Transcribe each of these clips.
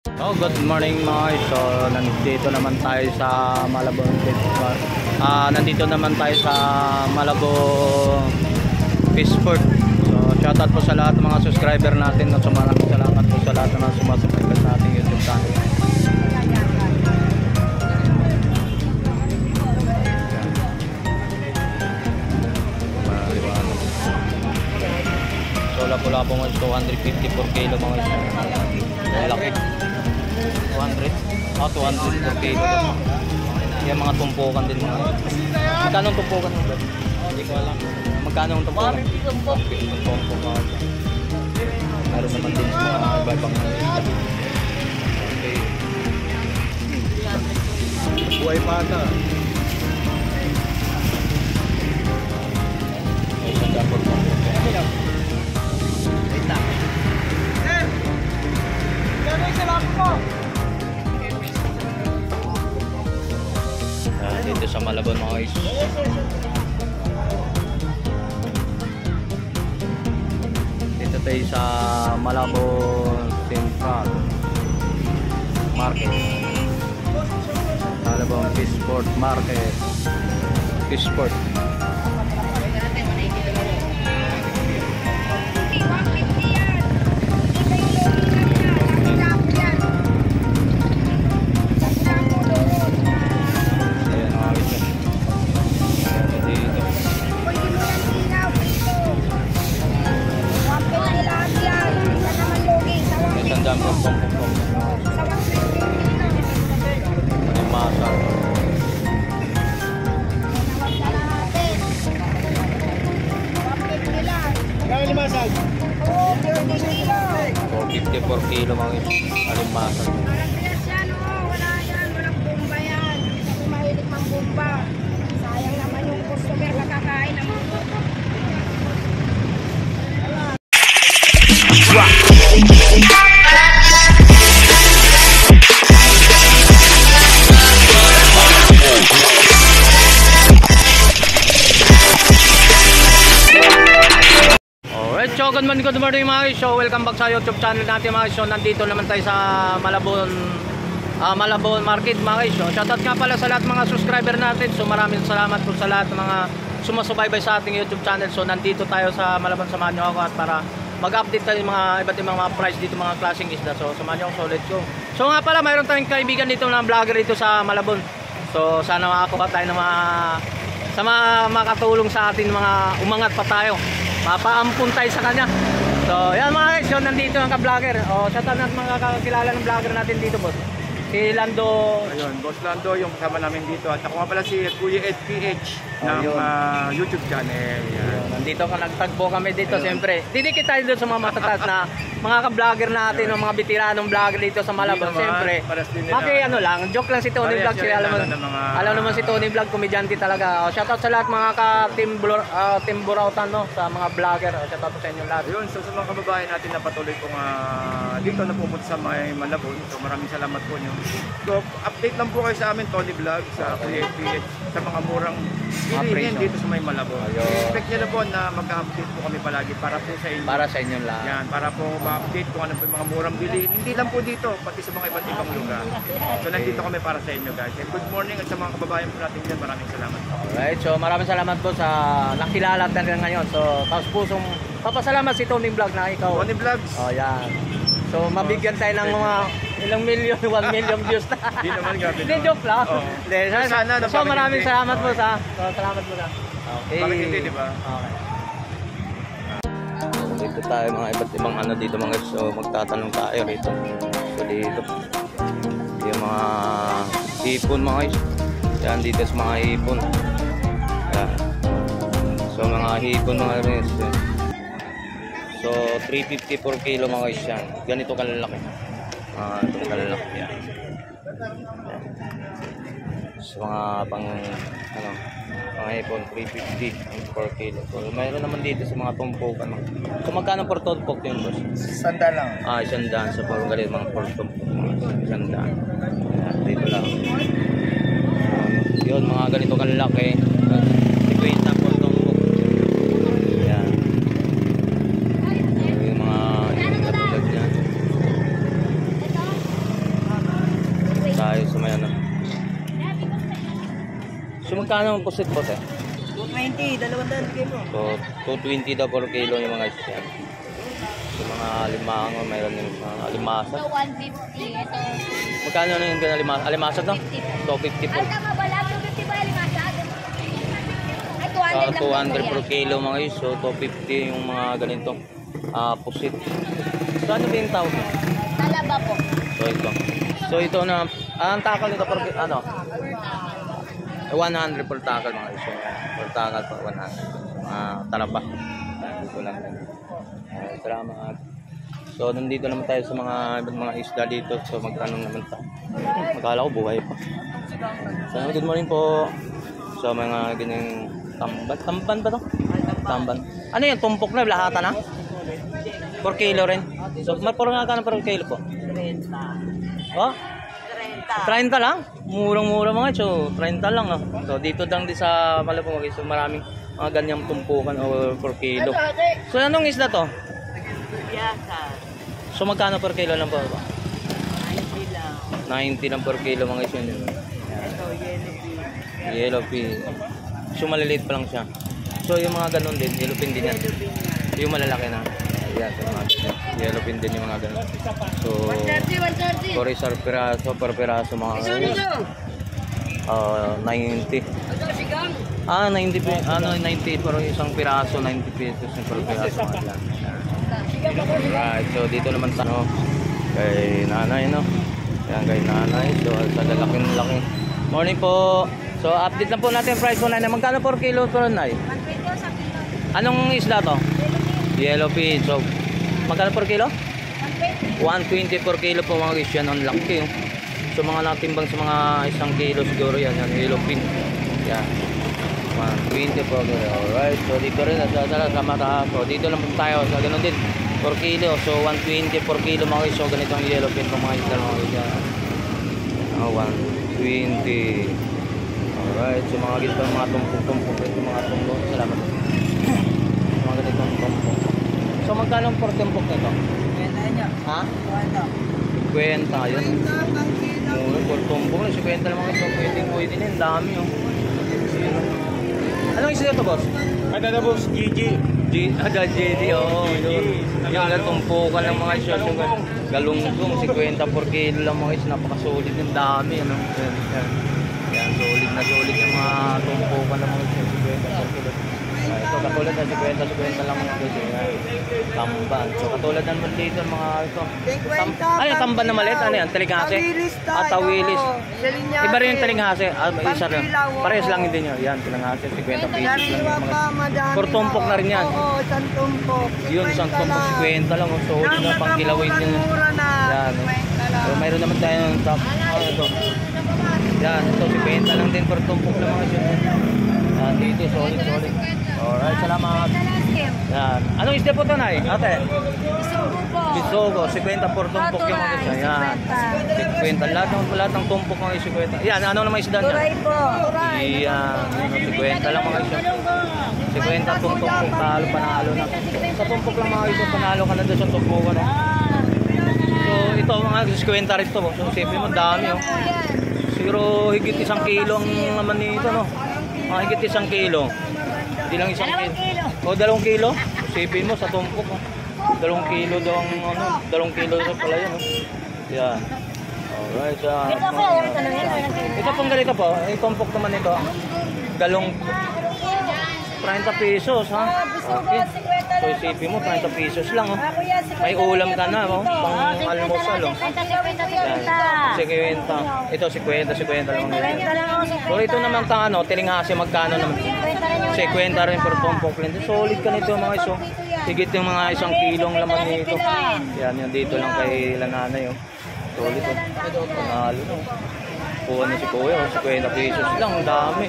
Oh, good morning mga guys. So, nandito naman tayo sa Malabon Fishport. Nandito naman tayo sa Malabon Fishport. So, shoutout po sa lahat ng mga subscriber natin at maraming salamat po sa lahat ng mga sumasubscribe sa ating YouTube channel. So, lapo-lapo mga 254 kilo mga guys. Laki. 200 per kilo. Yan mga tumpukan din mga. Magkano ang tumpukan mo? Hindi ko alam. Magkano ang tumpukan? Tumpukan. Meron naman din sa mga iba-ibang okay. Buhay pata. Isang dapot mo. Wait lang. Sir! Gano'y sa lako po? Dito sa Malabon mga guys. Dito tayo sa Malabon Central Market. Malabon Fishport Market. Fishport. Alimasag. Oh, 54 kilo mga alimasag. Wala yan, walang bomba yan. Kasi mahilig mang bomba. Sayang naman yung customer makakain ng So good morning mga guys. So welcome back sa YouTube channel natin mga guys. So nandito naman tayo sa Malabon Market mga guys. So shoutout nga pala sa lahat mga subscriber natin. So maraming salamat po sa lahat ng mga sumasubaybay sa ating YouTube channel. So nandito tayo sa Malabon, samahan nyo ako at para mag-update tayo mga iba't ibang mga price dito, mga klaseng isda. So samahan nyo ako, so let's go. So nga pala mayroon tayong kaibigan dito na vlogger dito sa Malabon. So sana makakuha tayo ng mga makatulong sa atin, mga umangat pa tayo, mapaampun tayo sa kanya. So yan mga guys, yun, nandito ang ka-vlogger. Shoutout natin mga kakilala ng vlogger natin dito, boss. Si Lando. Ayun, Boss Lando yung kasama namin dito. At ako nga pala si Kuya Ed PH ng YouTube channel. Yan. Nandito ka, nagtagpo kami dito. Siyempre, didikit tayo doon sa mga matatas na mga ka-vlogger natin, o mga bitiranong vlogger dito sa Malabon. Siyempre, ano lang, joke lang si Tony Vlog. Alam naman si Tony Vlog, komedyante talaga. Shoutout sa lahat mga ka-team Burautan, no, sa mga vlogger. Shoutout sa inyo lahat. Yun, so sa mga kababayan natin na patuloy kong dito na pumunta sa may Malabon. So maraming salamat po nyo. So update lang po kayo sa amin, Tony Vlog, sa Kuya Ed PH, sa mga murang bilihin dito sa may Malabon. Expect nyo na po na mag-update po kami palagi para po sa inyo. Para sa inyo lang. Yan, para po ma-update kung ano po yung mga murang bilihin. Hindi lang po dito, pati sa mga iba't ibang lugar. So nandito kami para sa inyo guys. And good morning at sa mga kababayan po natin dyan, maraming salamat. Alright, so maraming salamat po sa nakilala natin ngayon. So tapos pusong papasalamat si Tony Vlog na ikaw. Tony Vlogs. Yan. So mabigyan tayo ng mga ilang milyon, 1 million views na. Hindi naman grabe. Hindi, joke lang. Sana, so maraming salamat po sa. So salamat po sa. Okay. Bakit hindi, di ba? Okay. Dito tayo mga iba't ibang ano dito mga guys. So magtatanong tayo rito. So dito yung mga hipon mga guys. Yan dito sa mga hipon. Yan. So mga hipon mga guys. So 354 kilo mga guys yan. Ganito kalalaki. Ito kalalaki yan. So mga pang ano, mga hipon 350 per kilo. So mayroon naman dito sa mga tumpukan. So magkano per tumpok yun, boss? Sanda lang. 100 sa puro galit mga per tumpok. 100. Dito lang. Yun mga ganito kalalaki. 50 per tumpok. Yan. So yung mga katulad niyan. magkano ang pusit po, 220, 200 bigay mo. So, 220 daw per kilo yung mga isda. So, mga limango, mayroon din mga alimasag. 150. Ito. Magkano na yung alimasag? Alimasag no? 250 po. Ay, tama ba lang? 250 ba alimasag? Ay, 200 lang. 200 per kilo mga is. So, 250 yung mga ganito. Pusit. So, ano ba yung tawag? Talaba po. So, ito. So, ito na. Ang takal nito per ano? 100 per takal mga is. Per takal po, 100. Talaba. Dito lang. Salamat. So, nandito naman tayo sa mga isda dito. So, magtanong naman tayo. Magkala ko buhay pa. So, good morning po. So, mga ganyang tamban. Tamban ba to? Tamban. Ano yan? Tumpok na? Lahata na? Per kilo rin. So, parang nga ka na per kilo po? 30. Oh? 30 lang? Murang-mura mga. So, 30 lang. No? So, dito lang din sa Malabon. So, maraming mga ganyang tumpukan o per kilo. So, anong isda to? So, magkano per kilo lang po? 90 lang. 90 lang per kilo mga isda. Ito, yellow pea. Yellow pea. So, maliliit pa lang siya. So, yung mga ganun din, yellow pea din yan. Yung malalaki na. Ayan, so, mga ganun. Yellow pea din yung mga ganun. So, 130. sorry sir, piraso per piraso mga ganun. 90. 90 ano 90 pero isang piraso 90 pesos yung per piraso mga ganun. Right, so dito naman tayo kay nanay no. Yan kay nanay. So sa laki. Morning po. So update lang po natin price po na. Magkano per kilo po nay? 120 sa kilo. Anong isla to? Yellow pea. So magkano per kilo? 120 per kilo po mga guys. Yan ang laki. So mga natimbang sa mga isang kilo siguro yan. Yan yellow pea. Yan. 120 per kilo. Alright. So dito rin sa mata. So dito lang po tayo. So ganun din. Per kilo. So 120 per kilo mga guys. So ganito ang yellow pea po mga isla mga guys. 120. Alright. So mga guys. Mga tumpok. Ito mga tumpok. Salamat. Mga ganitong tumpok. So magkano per tumpok nito? Ha? 50 yun. Per tumpok. 50 lang mga ito. Pwede na. Ang dami oh. Anong isa ito boss? Ano na boss? GG. JD, oo. Yung tumpukan ng mga isyo. Galunggong, 50 per kilo lang mga isyo. Napakasulit yung dami. Ano? Yan, solid yung mga tumpukan ng mga isyo. 50 per kilo. Ito, katulad na 50 lang mga isyo. Tamban. So, katulad naman dito mga ito. Ano yung tamban na maliit? Ano yan? Talingase? Tawilis. Iba rin yung talingase. Isa rin. Parehas lang din yun. Yan, talingase. 50 pesos lang. Per tumpok na rin yan. Oo, isang tumpok. Yun, isang tumpok 50 lang. Solid na pang kilawin yun. Yan. So, mayroon naman tayo ng top. Ano ito? Yan, ito 50 lang din per tumpok na mga isyo. Yan, dito solid. Alright, salamat. Yan. Anong isda po ito, Nay? Ate? Bisogo, 50 per tumpok yung mga isda. Yan. 50. Lahat ng tumpok mga isda. Yan, ano naman isda niya? Turay po. Yan. 50 lang mga isda. 50 tumpok, talo, panalo na. Sa tumpok lang mga isda, panalo ka na doon sa tumpokan. So, ito mga 50 rin ito. So, siyempre mo, dami. Siguro higit 1 kilo ang naman nito, no? Mga higit 1 kilo. Hindi lang 1 kilo. O 2 kilo. Sipin mo sa tumpok. 2 kilo daw ang ano. 2 kilo daw pala yun. Yan. Alright. Ito pong ganito po. Yung tumpok naman ito. Galong 30 pesos ha. Okay. So isipin mo 30 pesos lang. Oh. May ulam ka na. Oh. Pang almusal. Oh. Yan. 50. Ito 50 lang. So ito naman ta ano, tilingase magkano naman? 50 rin per tumpok. Solid ka nito mga iso. Higit yung mga 1 kilong laman nito. Yan dito lang kay Lananay. Oh. Solid oh. Panalo no. Kuha na si Kuya. 50 pesos lang. Ang dami.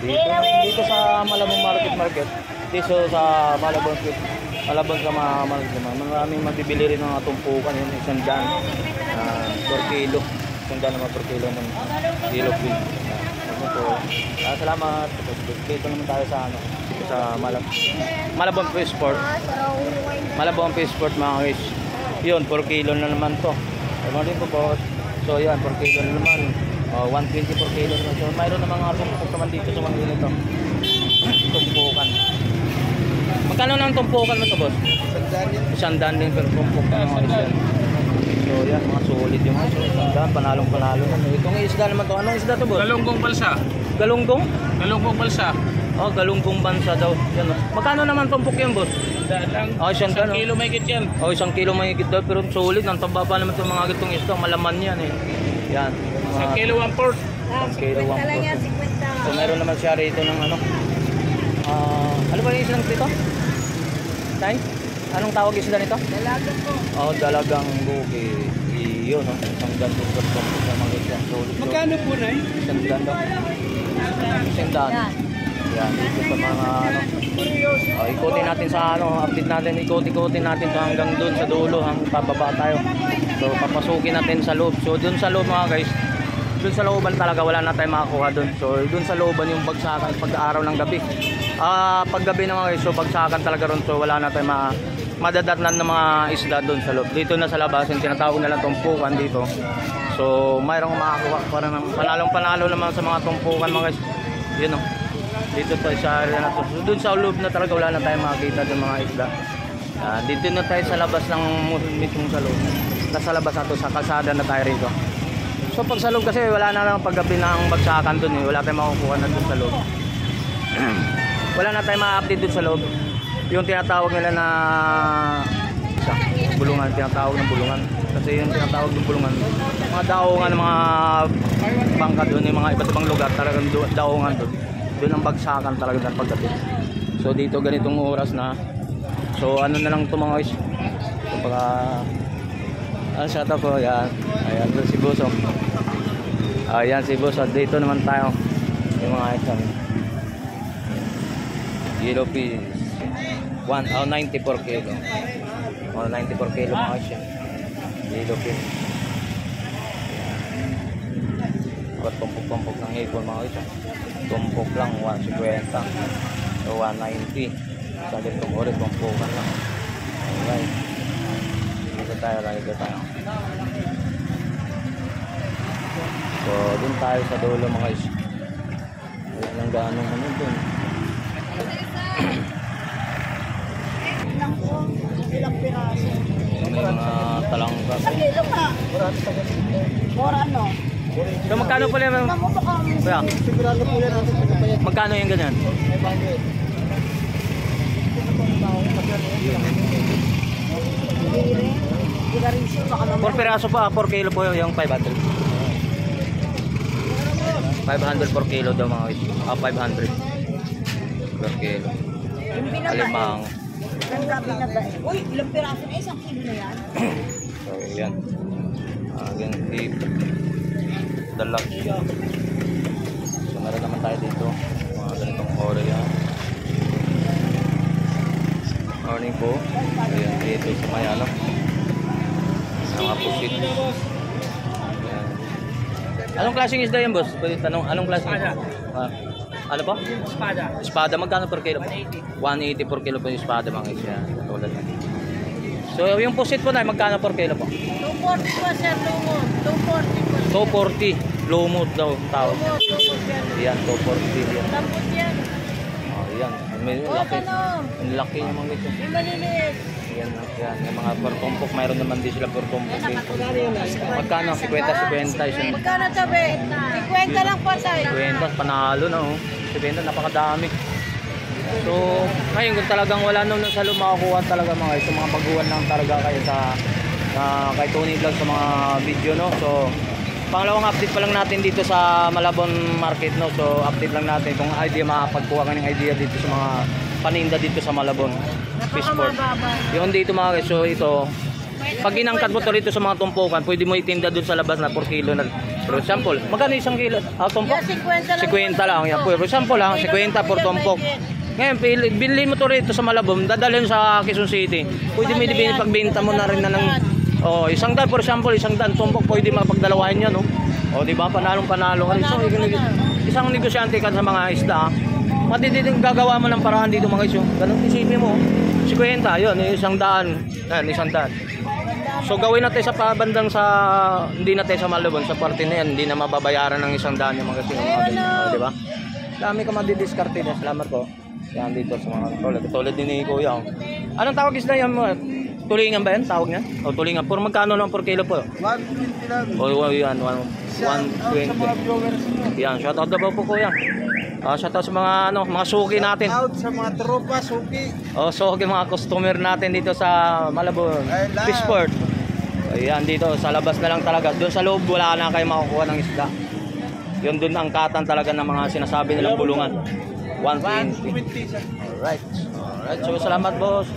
Dito sa Malabon Market. Dito sa Malabon sa maraming mabibili rin ng tumpukan yun, 100 per kilo. 100 naman per kilo ng yellow pea. Salamat. Dito naman tayo sa ano, sa Malabon Fish Port. Malabon Fish Port mga guys. Yun, per kilo na naman to. Ano din po. So yan, per kilo na naman. 120 per kilo naman. So mayroon na mga tumpok naman dito sa mga ganito. Tumpukan. Magkano lang tumpukan mo to, boss? 100 din per tumpok ng mga isda. So yan, mga solid yung mga isda. Panalong-panalo na. Itong isda naman to. Anong isda to, boss? Galunggong balsa. Galunggong? Galunggong balsa. Oh, galunggong bansa daw. Yan, oh. Magkano naman tumpok yan, boss? Daan lang. Oh, isang Isang kilo may higit yan. Oh, 1 kilo may higit daw, pero solid. Ang tababa naman itong mga gitong isda. Malaman yan eh. Yan. Isang kilo 1/4. Ah, 1 kilo, 50 lang yan, 1 So 50. meron naman siya rito ng ano. Ano ba yung islang dito? Tay? Anong tawag isda nito? Dalaga po. Oh, dalagang buki. Iyon, no? Isang ganto sa mga isda. Solid. Magkano po, Nay? Isang ganto. Isang dan. Yan. Yan, dito sa mga ano. Ikutin natin sa ano, update natin, ikutin natin to hanggang doon sa dulo, hanggang pababa tayo. So papasukin natin sa loob. So doon sa loob mga guys, doon sa looban talaga wala na tayong makakuha doon. So doon sa looban yung bagsakan pag-araw ng gabi. Paggabi na mga guys, so bagsakan talaga ron. So wala na tayong madadatnan ng mga isda doon sa loob. Dito na sa labas, yung tinatawag na lang tumpukan dito. So mayroong makakuha para ng panalong-panalo naman sa mga tumpukan mga guys. Yun o. Dito tayo sa area na to. So, doon sa loob na talaga wala na tayong makakita ng mga isda. Dito na tayo sa labas ng mismong sa loob. Nasa labas na to, sa kalsada na tayo rito. So pag sa loob kasi wala na lang paggabi ng bagsakan doon eh. Wala tayong makukuha na doon sa loob. Wala na tayong ma-update doon sa loob. Yung tinatawag nila na bulungan, tinatawag ng bulungan. Kasi yung tinatawag ng bulungan, mga daungan ng mga bangka doon, yung mga iba't ibang lugar, talagang daungan doon. Doon ang bagsakan talaga ng paggabi. So dito ganitong oras na. So ano na lang ito mga guys. So baka shout out po, yan. Ayan doon si Boso. Ayan si Boso. Dito naman tayo. Yung mga item. Yellow fish. 90 per kilo. 90 per kilo mga guys. Yellow fish. Tumpok-tumpok ng hipon mga guys. Tumpok lang 150. So 190. Sa ganitong oras tumpokan lang. Alright. Dito tayo. So dun tayo sa dulo mga guys. Wala lang ganong ano dun. Ilang piraso. So may mga talangka. Kilo pa. Mora ano? So magkano pala yung kuya? Sigurado po yan natin. Magkano yung ganyan? Por piraso pa, 4 kilo po yung 500. 500 per kilo daw mga guys. 500 per kilo. Alimang. Uy, ilang piraso na? Isang kilo na yan? So yan. Ganti. Dalag. So meron naman tayo dito. Mga ganitong ore yan. Morning po. Ayan, dito sa may alam. Mga pusit. Ayan. Anong klaseng isda yan, boss? Pwede tanong, anong klaseng isda? Ano po? Espada. Espada, magkano per kilo? 180 per kilo po yung espada mga isda. Tulad yan. So yung pusit po na, magkano per kilo po? 240 pa sir, lumot. 240 pa. 240. Lumot daw tawag. Lumot yan. Yan, 240 yan. Tampot yan. Yan. May O, laki. tanong. Ang laki niya mga ito. Yung maliliit. Yan, yan. Yung mga pertumpok, mayroon naman din sila pertumpok. Magkano? 50. Magkano tabi? 50 lang patay. 50, panalo na oh. 50, napakadami. So, ngayon kung talagang wala nung sa loob makakuha talaga mga guys. So, mga baguhan lang talaga kayo sa kay Tony Vlog sa mga video, no? So, pangalawang update pa lang natin dito sa Malabon Market, no? So, update lang natin kung idea, makapagkuha ka ng idea dito sa mga paninda dito sa Malabon Fishport. Yung dito mga guys, so ito, pag inangkat mo to rito sa mga tumpukan, pwede mo itinda doon sa labas na 4 kilo na. For example, magkano isang kilo? Tumpok? Yeah, 50 50 lang. lang. Yan po. For example lang, 50 per tumpok. Ngayon, bilhin mo to rito sa Malabon, dadalhin sa Quezon City. Pwede mo pagbenta mo na rin na ng isang dan, for example, isang dan tumpok, pwede mapagdalawahin yan, no? O, di ba? Panalong-panalo. So, isang negosyante ka sa mga isda, matititing gagawa mo ng paraan dito mga isyo. Ganun isipin mo. 50, yun, isang daan. Yan, isang daan. So gawin natin sa pabandang sa hindi natin sa Malabon sa parte na yan, hindi na mababayaran ng 100 yung mga kasi di ba? Dami ka madidiskarte na. Salamat po. Yan dito sa mga tulad din ni Kuya. Anong tawag isda yan mo? Tulingan ba yan? Tawag niya? O tulingan. Por magkano lang per kilo po? 120 lang. O yan, 120. Yan, shoutout na po Kuya. Shoutout sa mga mga suki natin. Out sa mga tropa, suki. Suki mga customer natin dito sa Malabon. Fishport. Ayan dito sa labas na lang talaga. Doon sa loob wala na kayo makukuha ng isda. Yun doon ang katan talaga ng mga sinasabi nilang bulungan. 120. Alright. Alright. So salamat boss.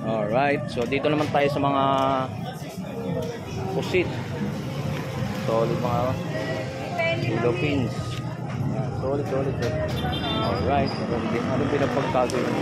Alright. So dito naman tayo sa mga pusit. Solid mga Philippines. Solid. Alright. Ano pinapagkagawin?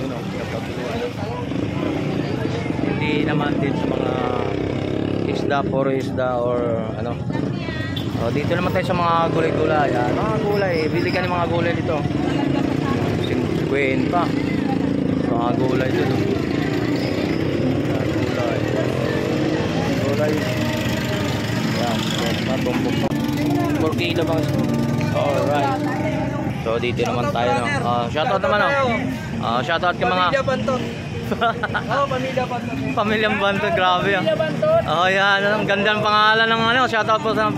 Yun o, pinapagkagawin. Hindi naman din sa mga isda, puro isda or ano. So, dito naman tayo sa mga gulay-gulay. Mga gulay, bili ka ng mga gulay dito. 50 pa. So, mga gulay dito. Gulay. Yan, tumbok pa. 4 kilo bang? Alright. So dito naman tayo shoutout naman shoutout kay mga Pamilya Bantot. Pamilyang Bantot, grabe yan, ang ganda ng pangalan ng shoutout po sa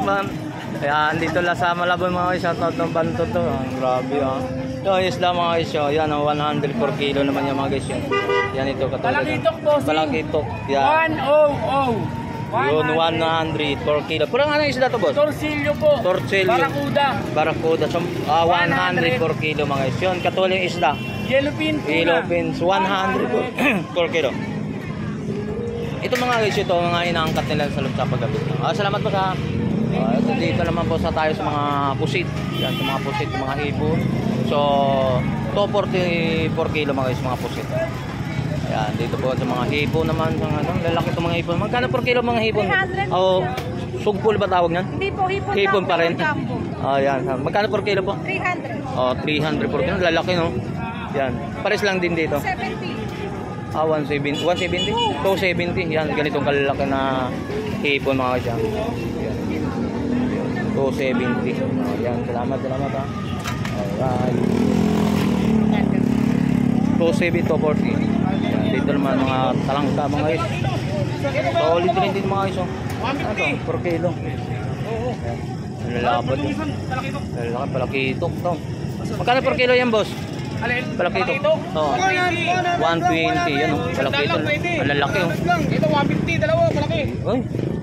ayan, dito lang sa Malabon mga shoutout ng Bantot to. Grabe So isda mga guys, yan 100 per kilo naman yung mga guys yan. Yan ito katulad. Palakitok boss. Palakitok. Yan. 100. Yun 100 per kilo. Purang ano isda to boss? Torsilyo po. Torsilyo. Barakuda. So, 100 per kilo mga guys. Yun katulad yung isda. Yellowfin tuna. Yellowfin 100 per kilo. Ito mga guys, ito mga inaangkat nila sa loob sa paggabi. Salamat po sa dito naman po sa tayo sa mga pusit. Yan sa mga pusit, mga hipon. So 240 per kilo mga guys, mga pusit. Yan, dito po sa mga hipon naman, lalaki itong mga hipon. Magkano per kilo mga hipon? 300. Sugpol ba tawag niyan? Hindi po, hipon, Hipon pa rin. jumbo. Yan. Magkano per kilo po? 300. 300 per kilo. Lalaki no? Yan. Pares lang din dito. 70. 170. 270. Yan, ganitong kalalaki na hipon mga kasya. Yan. 270. Yan, salamat ha. Alright. 270 to 40. Yan, dito naman mga talangka mga guys. Solid rin din mga guys. Ito, per kilo. Yan. Lalabad yun. Lalaki, palakitok to. Magkano per kilo yan boss? Palakitok. 120. Yan o, palakitok. Malalaki o. Ito 150, dalawa, malaki. Ay,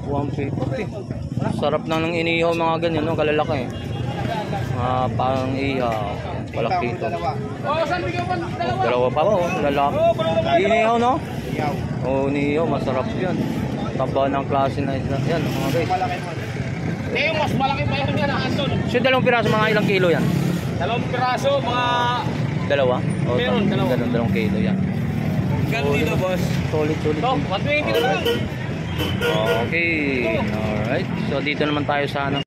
150. Sarap na ng inihaw mga ganyan, no? Kalalaki. Parang ihaw. Palakito. Saan bigyan mo? Dalawa pa ba, oh? Lalaki. Inihaw, no? Inihaw. Masarap yan. Taba ng klase na isla. Yan, mga guys. Mas malaki pa yung yan, Anton. So, dalawang piraso, mga ilang kilo yan? 2 piraso, mga... Dalawa? Meron, dalawa. Dalawang kilo yan. Gano'n dito, boss? Solid. Ito, 120 na lang. Okay. Alright. So, dito naman tayo sa